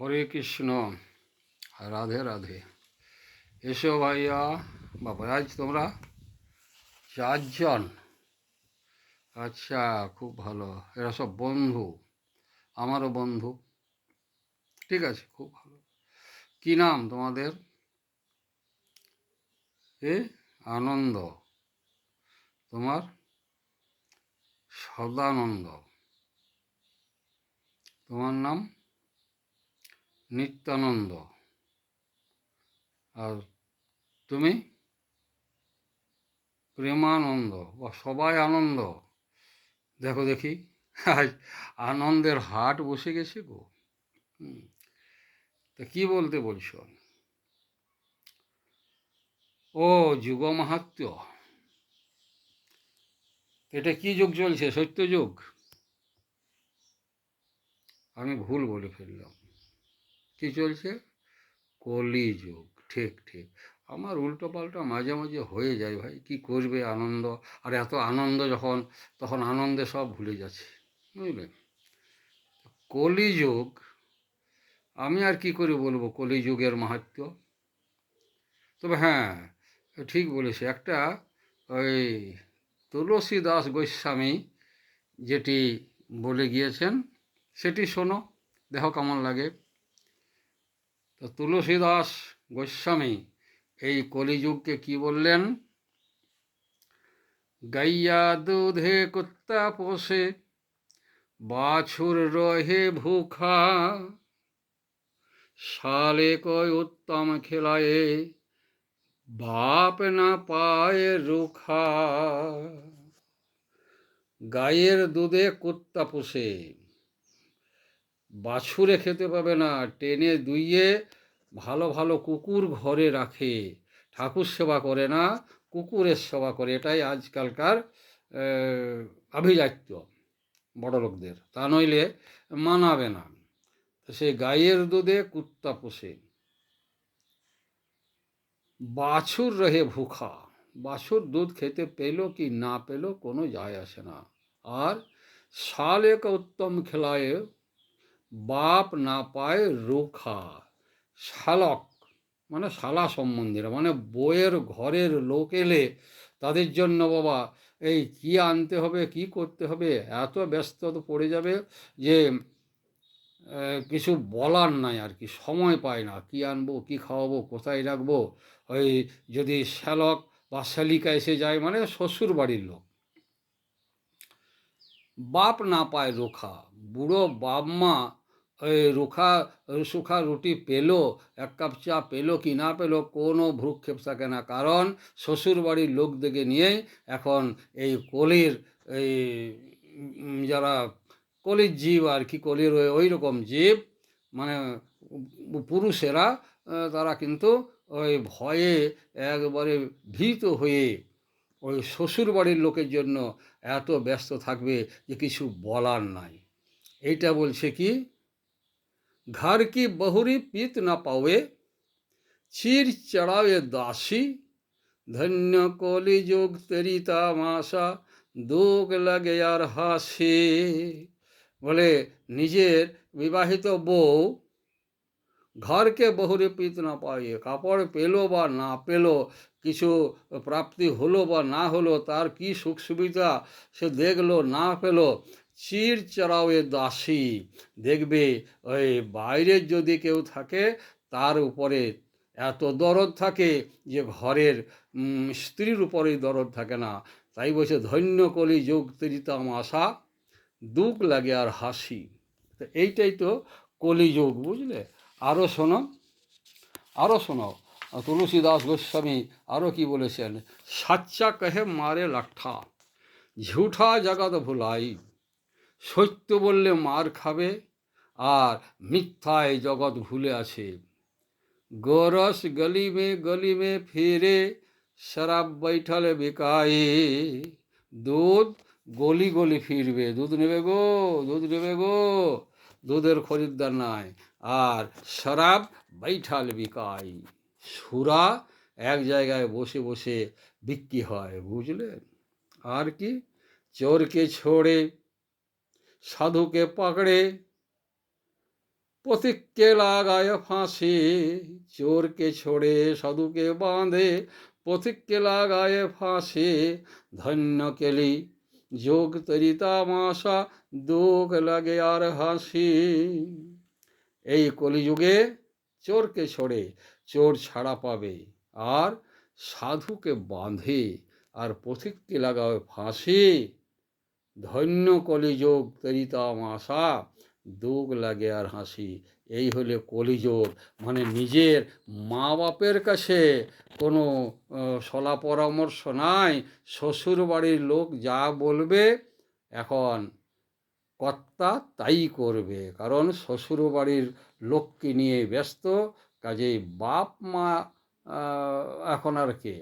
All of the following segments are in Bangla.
হরে কৃষ্ণ, রাধে রাধে। এসো ভাইয়া বাবা, আজ তোমরা 4 জন? আচ্ছা, খুব ভালো। এরা সব বন্ধু, আমারও বন্ধু। ঠিক আছে, খুব ভালো। কি নাম তোমাদের? আনন্দ। তোমার? সদানন্দ। তোমার নাম? নিত্যানন্দ। আর তুমি? প্রেমানন্দ। বা সবাই আনন্দ। দেখো দেখি, আজ আনন্দের হাট বসে গেছে গো। তা কি বলতে বলছো? ও, যুগ মাহাত্ম্য। এটা কি যুগ চলছে? সত্যযুগ? আমি ভুল বলে ফেললাম। কি চলছে? কলিযুগ। ঠিক ঠিক। আমার উল্টো পাল্টা মাঝে মাঝে হয়ে যায় ভাই, কি করবে আনন্দ। আর এত আনন্দ যখন, তখন আনন্দে সব ভুলে যাচ্ছে, বুঝলে। কলিযুগ। আমি আর কি করে বলবো কলিযুগের মাহাত্ম্য। তবে হ্যাঁ, ঠিক বলেছে একটা, ওই তুলসী দাস গোস্বামী যেটি বলে গিয়েছেন, সেটি শোনো, দেখো কেমন লাগে। তো তুলসীদাস গোস্বামী এই কলিযুগকে কি বললেন? গাইয়া দুধে কুত্তা পোষে, বাছুর রহে ভুখা, সালে কয় উত্তম খেলায়ে, বাপ না পায় রুখা। গায়ের দুধে কুত্তা পোষে, বাছুরে খেতে পাবে না, টেনে দুইয়ে ভালো ভালো কুকুর ঘরে রাখে, ঠাকুর সেবা করে না, কুকুরের সেবা করে। এটাই আজকালকার আভিজাত্য বড়লোকদের, তা নইলে মানাবে না। সে গায়ের দুধে কুত্তা পোষে, বাছুর রহে ভুখা। বাছুর দুধ খেতে পেল কি না পেল কোনো যায় আসে না। আর শাল এক উত্তম খেলায়, বাপ না পায় রুখা। শালক মানে শালা সম্বন্ধীরা, মানে বইয়ের ঘরের লোক এলে তাদের জন্য বাবা এই কি আনতে হবে, কি করতে হবে, এত ব্যস্ত পড়ে যাবে যে কিছু বলার নাই আর কি, সময় পায় না। কি আনবো, কি খাওয়াবো, কোথায় রাখবো। ওই যদি শ্যালক বা শালিকা এসে যায়, মানে শ্বশুর বাড়ির লোক, বাপ না পায় রোখা। বুড়ো বাপ মা ওই সুখা রুটি পেলো, 1 কাপ চা পেলো কি না পেলো কোনো ভ্রুক্ষেপ থাকে না। কারণ শ্বশুর বাড়ির লোকদেরকে নিয়েই এখন এই কলির এই যারা কলির জীব আর কি, কলির ওই রকম জীব, মানে পুরুষেরা, তারা কিন্তু ওই ভয়ে একবারে ভীত হয়ে ওই শ্বশুর বাড়ির লোকের জন্য এত ব্যস্ত থাকবে যে কিছু বলার নাই। এইটা বলছে কি, ঘর কি বহুরি পিত না পাওয়ে, চির চড়াবে দাসী, ধন্য কলি যুগ তেরি তামাশা, দুঃখ লাগে আর হাসি। বলে নিজের বিবাহিত বউ ঘরকে বহুরে পিত না পাইয়ে, কাপড় পেলো বা না পেলো, কিছু প্রাপ্তি হলো বা না হলো, তার কি সুখ সুবিধা সে দেখলো না পেলো, চির চড়াওয়ে দাসী। দেখবে ওই বাইরের যদি কেউ থাকে তার উপরে এত দরদ থাকে যে ঘরের স্ত্রীর উপরেই দরদ থাকে না। তাই বলছে ধন্য কলি যুগ তৃতাম আশা, দুঃখ লাগে আর হাসি। তো এইটাই তো কলিযুগ, বুঝলে। আরও শোনো, আরও শোনো, তুলসীদাস গোস্বামী আরও কি বলেছেন, সাচ্চা কহে মারে লাঠা, ঝুঠা জগৎ ভুলাই, সত্য বললে মার খাবে, আর মিথ্যায় জগৎ ভুলে আছে। গোরস গলি মে ফিরে, শরাব বৈঠলে বিকায়ে। দুধ গলি গলি ফিরবে, দুধ নেবে গো, দুধ নেবে গো, দুধের খরিদ্দার নাই। আর শরাব বৈঠাল বিকাই, সুরা এক জায়গায় বসে বসে বিক্রি হয়, বুঝলে। আর কি, চোরকে ছোড়ে, সাধুকে পাকড়ে, পথিককে লাগায় ফাঁসি, চোরকে ছোড়ে সাধুকে বাঁধে। পথিককে লাগায় ফাঁসি, ধন্য কেলি যোগ তরি তামাশা, দুঃখ লাগে আর হাসি। এই কলিযুগে চোরকে ছোড়ে, চোর ছাড়া পাবে, আর সাধুকে বাঁধে, আর পথিককে লাগায় ফাঁসি। ধন্য কলিযোগ তরিতাম আশা, দুঃখ লাগে আর হাসি। এই হলে কলিযোগ, মানে নিজের মা বাপের কাছে কোনো সলা পরামর্শ নাই। শ্বশুর বাড়ির লোক যা বলবে এখন কর্তা তাই করবে, কারণ শ্বশুর বাড়ির লোককে নিয়ে ব্যস্ত। কাজেই বাপ মা এখন আর কে,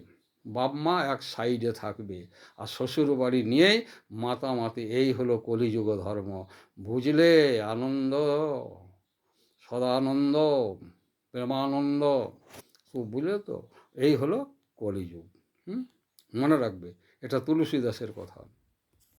বাপ মা এক সাইডে থাকবে, আর শ্বশুর বাড়ি নিয়েই মাতামাতি। এই হলো কলিযুগ ধর্ম, বুঝলে? আনন্দ, সদানন্দ, প্রেমানন্দ, খুব বুঝলে তো? এই হলো কলিযুগ। মনে রাখবে, এটা তুলসী দাসের কথা।